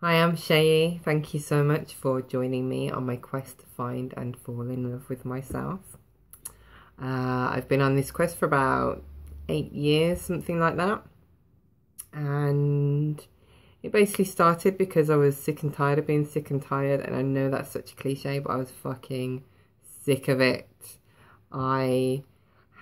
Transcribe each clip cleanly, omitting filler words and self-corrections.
Hi, I'm Shayi. Thank you so much for joining me on my quest to find and fall in love with myself. I've been on this quest for about 8 years, something like that. And it basically started because I was sick and tired of being sick and tired. And I know that's such a cliche, but I was fucking sick of it. I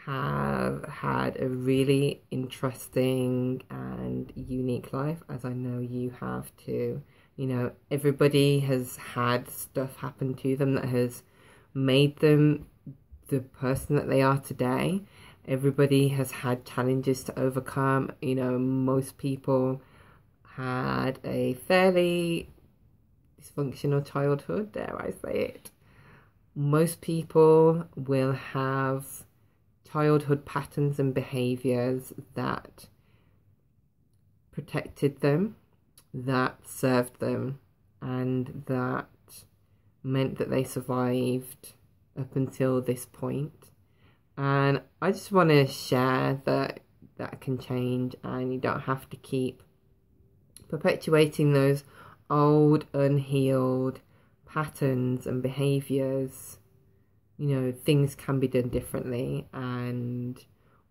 have had a really interesting and unique life, as I know you have too. You know, everybody has had stuff happen to them that has made them the person that they are today. Everybody has had challenges to overcome. You know, most people had a fairly dysfunctional childhood, dare I say it. Most people will have childhood patterns and behaviors that protected them, that served them, and that meant that they survived up until this point. And I just want to share that that can change, and you don't have to keep perpetuating those old, unhealed patterns and behaviors. You know, things can be done differently, and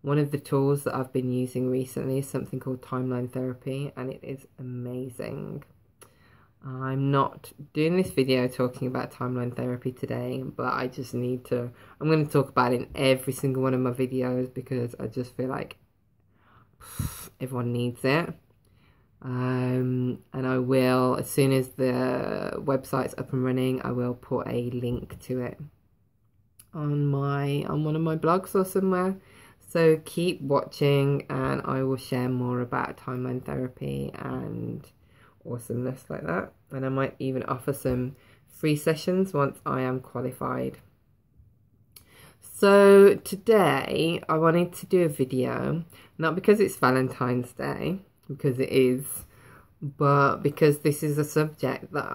one of the tools that I've been using recently is something called timeline therapy, and it is amazing. I'm not doing this video talking about timeline therapy today, but I just need to, I'm going to talk about it in every single one of my videos because I just feel like everyone needs it. And I will, as soon as the website's up and running, I will put a link to it on one of my blogs or somewhere. So keep watching and I will share more about timeline therapy and awesomeness like that. And I might even offer some free sessions once I am qualified. So today I wanted to do a video, not because it's Valentine's Day, because it is, but because this is a subject that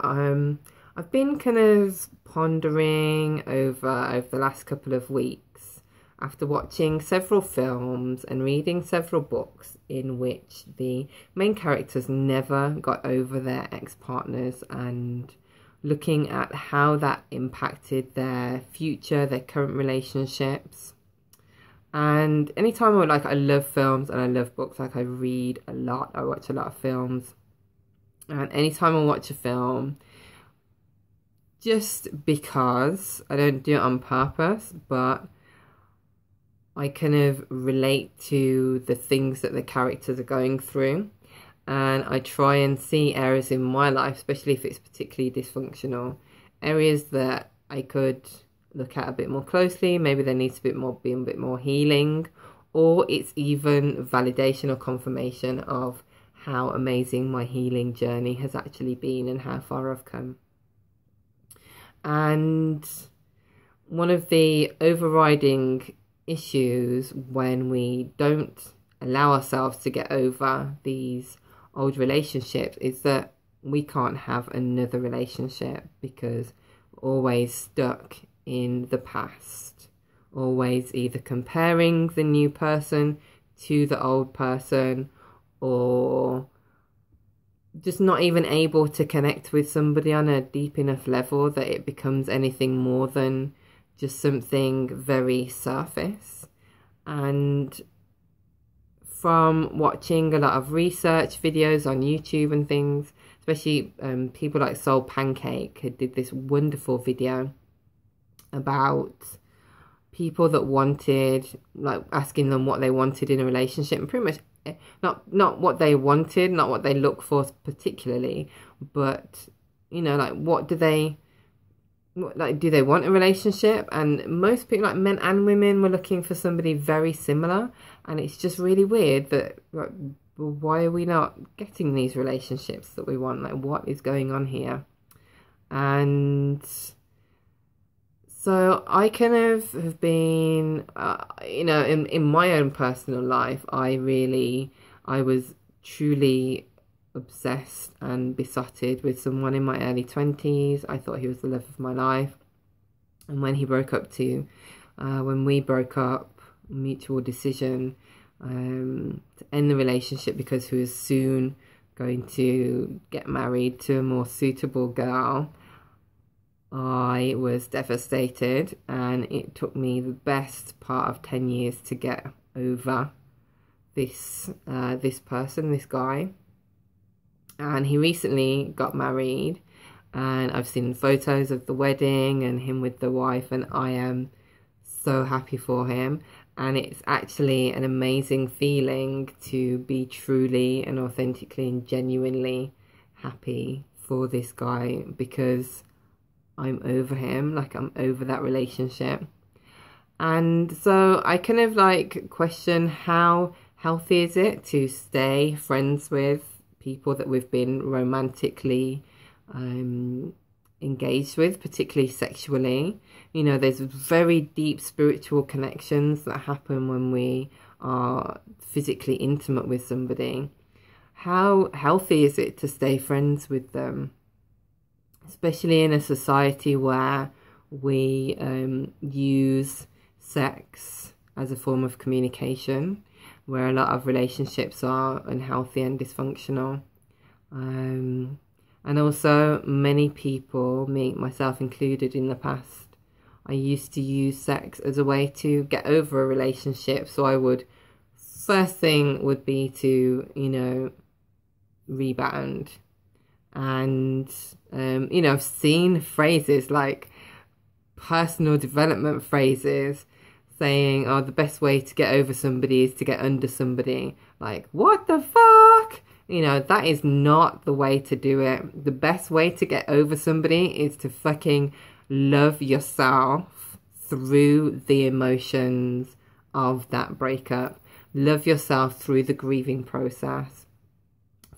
I've been kind of pondering over the last couple of weeks after watching several films and reading several books in which the main characters never got over their ex-partners, and looking at how that impacted their future, their current relationships. And anytime I love films and I love books, like I read a lot, I watch a lot of films, and anytime I watch a film, just because I don't do it on purpose, but I kind of relate to the things that the characters are going through, and I try and see areas in my life, especially if it's particularly dysfunctional, areas that I could look at a bit more closely. Maybe there needs to be a bit more healing, or it's even validation or confirmation of how amazing my healing journey has actually been and how far I've come. And one of the overriding issues when we don't allow ourselves to get over these old relationships is that we can't have another relationship because we're always stuck in the past, always either comparing the new person to the old person, or just not even able to connect with somebody on a deep enough level that it becomes anything more than just something very surface. And from watching a lot of research videos on YouTube and things, especially people like Soul Pancake who did this wonderful video about people that wanted, like asking them what they wanted in a relationship, and pretty much not what they wanted, not what they look for particularly, but you know, like what do they do they want a relationship? And most people, like men and women, were looking for somebody very similar, and it's just really weird that, like, why are we not getting these relationships that we want? Like, what is going on here? And so I kind of have been, you know, in my own personal life, I was truly obsessed and besotted with someone in my early 20s. I thought he was the love of my life. And when we broke up, mutual decision to end the relationship because he was soon going to get married to a more suitable girl, I was devastated, and it took me the best part of 10 years to get over this person, this guy. And he recently got married, and I've seen photos of the wedding and him with the wife, and I am so happy for him. And it's actually an amazing feeling to be truly and authentically and genuinely happy for this guy, because I'm over him, like I'm over that relationship. And so I kind of like question, how healthy is it to stay friends with people that we've been romantically engaged with, particularly sexually? You know, there's very deep spiritual connections that happen when we are physically intimate with somebody. How healthy is it to stay friends with them, especially in a society where we use sex as a form of communication, where a lot of relationships are unhealthy and dysfunctional? And also many people, me, myself included in the past, I used to use sex as a way to get over a relationship. So I would, first thing would be to, you know, rebound. And, you know, I've seen phrases like personal development phrases saying, oh, the best way to get over somebody is to get under somebody. Like, what the fuck? You know, that is not the way to do it. The best way to get over somebody is to fucking love yourself through the emotions of that breakup. Love yourself through the grieving process.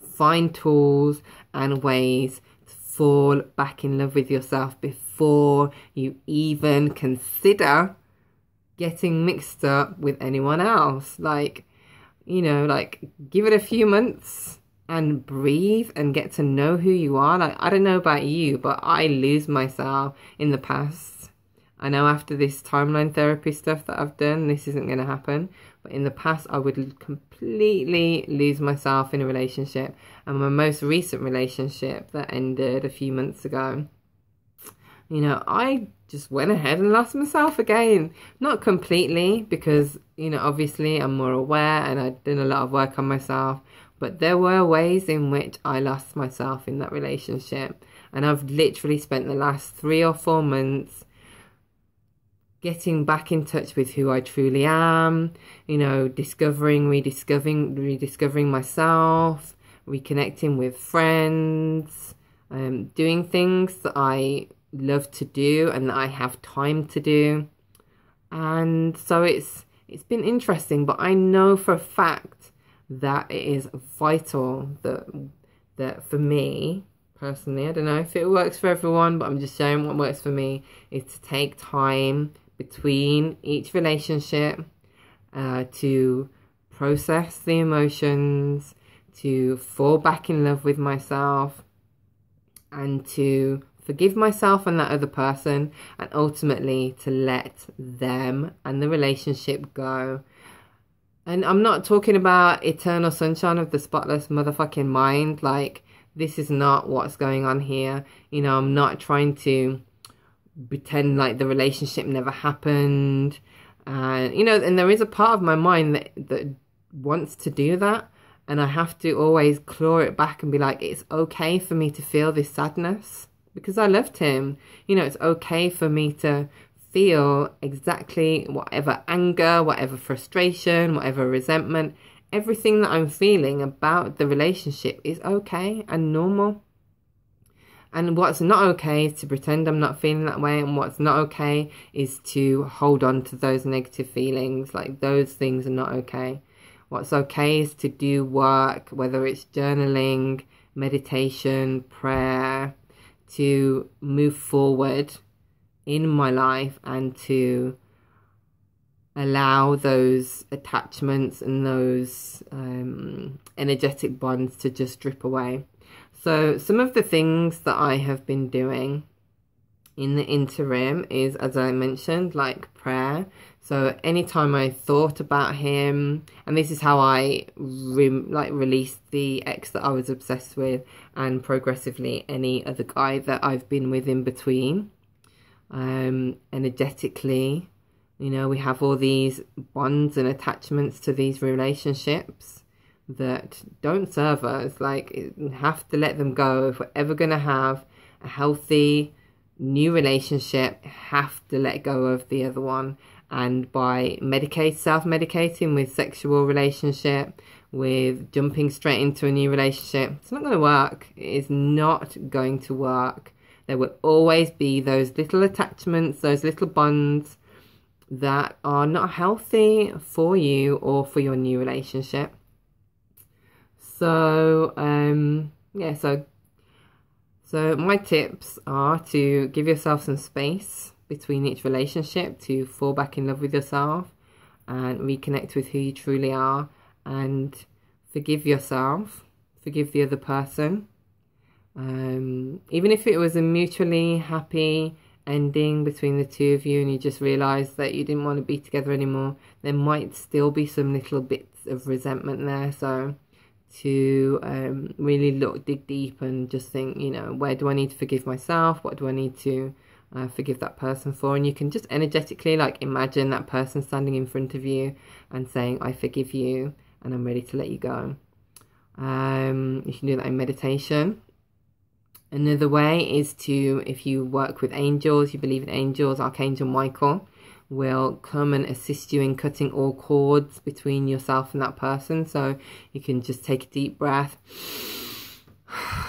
Find tools and ways to fall back in love with yourself before you even consider getting mixed up with anyone else. Like, you know, like, give it a few months and breathe and get to know who you are. Like, I don't know about you, but I lose myself in the past. I know after this timeline therapy stuff that I've done, this isn't going to happen. But in the past, I would completely lose myself in a relationship. And my most recent relationship that ended a few months ago, you know, I just went ahead and lost myself again. Not completely, because, you know, obviously I'm more aware and I'd done a lot of work on myself. But there were ways in which I lost myself in that relationship. And I've literally spent the last 3 or 4 months getting back in touch with who I truly am, you know, rediscovering myself, reconnecting with friends, doing things that I love to do and that I have time to do. And so it's been interesting, but I know for a fact that it is vital that for me personally, I don't know if it works for everyone, but I'm just sharing what works for me, is to take time between each relationship to process the emotions, to fall back in love with myself, and to forgive myself and that other person, and ultimately to let them and the relationship go. And I'm not talking about eternal sunshine of the spotless motherfucking mind. Like, this is not what's going on here. You know, I'm not trying to pretend like the relationship never happened. You know, and there is a part of my mind that wants to do that. And I have to always claw it back and be like, it's okay for me to feel this sadness because I loved him. You know, it's okay for me to feel exactly whatever anger, whatever frustration, whatever resentment, everything that I'm feeling about the relationship is okay and normal. And what's not okay is to pretend I'm not feeling that way, and what's not okay is to hold on to those negative feelings. Like, those things are not okay. What's okay is to do work, whether it's journaling, meditation, prayer, to move forward in my life and to allow those attachments and those energetic bonds to just drip away. So some of the things that I have been doing in the interim is, as I mentioned, like prayer. So anytime I thought about him, and this is how I released the ex that I was obsessed with, and progressively any other guy that I've been with in between. Energetically, you know, we have all these bonds and attachments to these relationships that don't serve us. Like, you have to let them go. If we're ever going to have a healthy new relationship, have to let go of the other one. And by self-medicating with sexual relationship, with jumping straight into a new relationship, it's not going to work. It is not going to work. There will always be those little attachments, those little bonds that are not healthy for you or for your new relationship. So, yeah, so my tips are to give yourself some space between each relationship, to fall back in love with yourself and reconnect with who you truly are, and forgive yourself, forgive the other person. Even if it was a mutually happy ending between the two of you and you just realised that you didn't want to be together anymore, there might still be some little bits of resentment there. So to really dig deep and just think, you know, where do I need to forgive myself? What do I need to forgive that person for? And you can just energetically, like, imagine that person standing in front of you and saying, I forgive you and I'm ready to let you go. You can do that in meditation. Another way is to, if you work with angels, you believe in angels, Archangel Michael will come and assist you in cutting all cords between yourself and that person. So you can just take a deep breath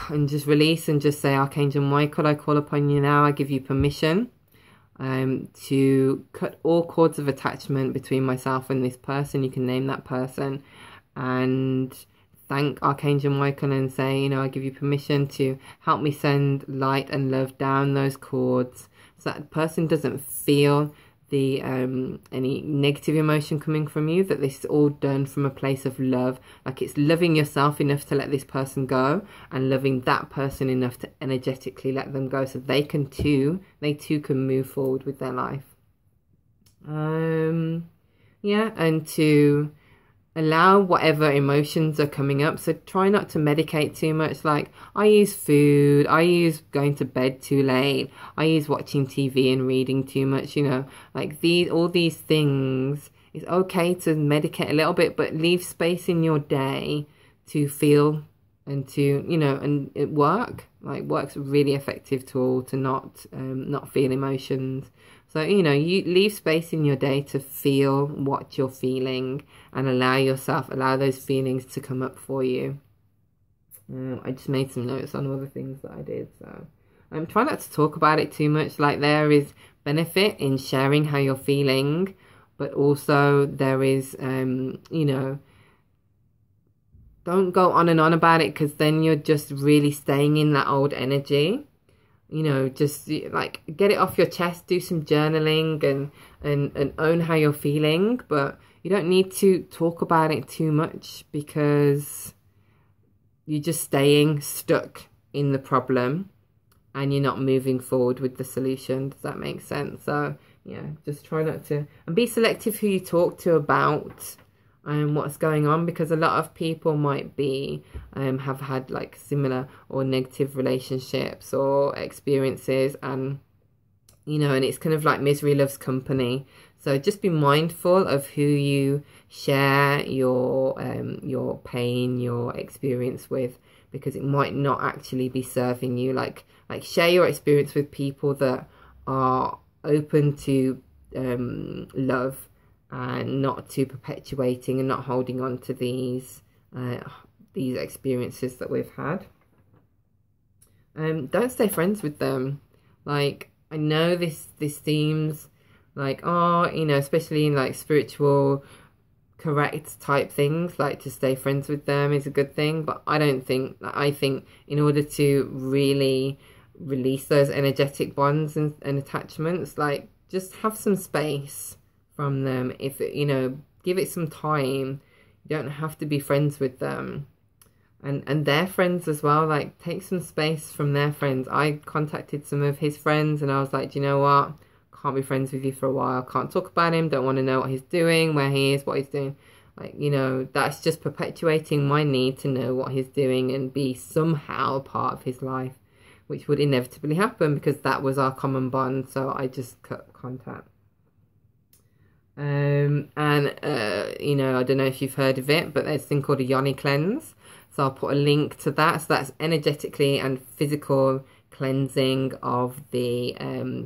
and just release and just say, Archangel Michael, I call upon you now. I give you permission to cut all cords of attachment between myself and this person. You can name that person and thank Archangel Michael and say, you know, I give you permission to help me send light and love down those cords so that person doesn't feel the any negative emotion coming from you, that this is all done from a place of love. Like, it's loving yourself enough to let this person go and loving that person enough to energetically let them go so they too can move forward with their life. Yeah, and to allow whatever emotions are coming up. So try not to medicate too much. Like, I use food, I use going to bed too late, I use watching TV and reading too much, you know, like all these things. It's okay to medicate a little bit, but leave space in your day to feel and to, you know, and it works a really effective tool to not feel emotions. So, you know, you leave space in your day to feel what you're feeling and allow those feelings to come up for you. I just made some notes on all the things that I did. So try not to talk about it too much. Like, there is benefit in sharing how you're feeling, but also there is, you know, don't go on and on about it, because then you're just really staying in that old energy. You know, just like get it off your chest, do some journaling and own how you're feeling, but you don't need to talk about it too much because you're just staying stuck in the problem and you're not moving forward with the solution. Does that make sense? So yeah, just try not to, and be selective who you talk to about what's going on, because a lot of people might be have had like similar or negative relationships or experiences, and you know, and it's kind of like misery loves company. So just be mindful of who you share your pain, your experience with, because it might not actually be serving you. Like share your experience with people that are open to love, and not to perpetuating and not holding on to these experiences that we've had. Don't stay friends with them. Like, I know this seems like, oh, you know, especially in like spiritual correct type things, like to stay friends with them is a good thing, but I don't think. I think in order to really release those energetic bonds and attachments, like, just have some space from them. If you know, give it some time. You don't have to be friends with them, and their friends as well. Like, take some space from their friends. I contacted some of his friends and I was like, do you know what, can't be friends with you for a while, can't talk about him, don't want to know what he's doing, where he is, what he's doing. Like, you know, that's just perpetuating my need to know what he's doing and be somehow part of his life, which would inevitably happen because that was our common bond. So I just cut contact. You know, I don't know if you've heard of it, but there's a thing called a Yanni cleanse. So I'll put a link to that. So that's energetically and physical cleansing of the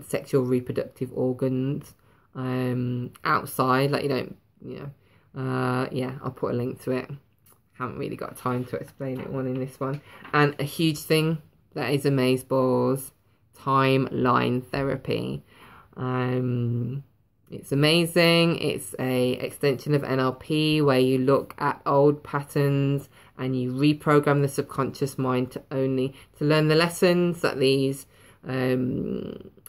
sexual reproductive organs outside. Like, you don't, you know, yeah, I'll put a link to it. Haven't really got time to explain it one in this one. And a huge thing that is amazeballs, timeline therapy. It's amazing. It's a extension of NLP where you look at old patterns and you reprogram the subconscious mind to learn the lessons that these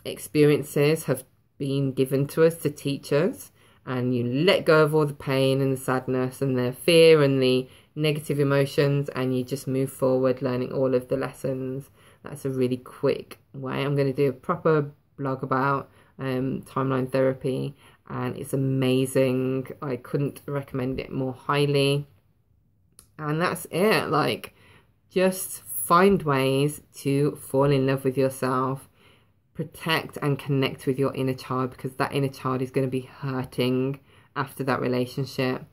experiences have been given to us to teach us, and you let go of all the pain and the sadness and the fear and the negative emotions, and you just move forward learning all of the lessons. That's a really quick way. I'm going to do a proper blog about timeline therapy, and it's amazing. I couldn't recommend it more highly. And that's it. Like, just find ways to fall in love with yourself, protect and connect with your inner child, because that inner child is going to be hurting after that relationship.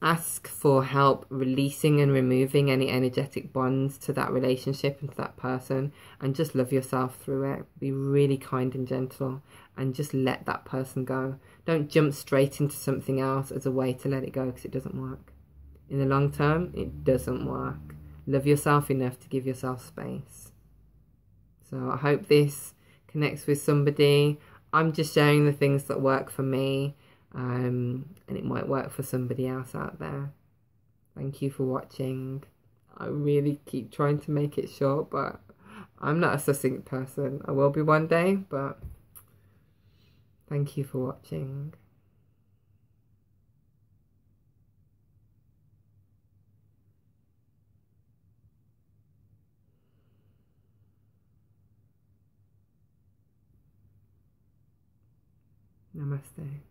Ask for help releasing and removing any energetic bonds to that relationship and to that person, and just love yourself through it. Be really kind and gentle and just let that person go. Don't jump straight into something else as a way to let it go, because it doesn't work. In the long term, it doesn't work. Love yourself enough to give yourself space. So I hope this connects with somebody. I'm just sharing the things that work for me. And it might work for somebody else out there. Thank you for watching. I really keep trying to make it short, but I'm not a succinct person. I will be one day, but thank you for watching. Namaste.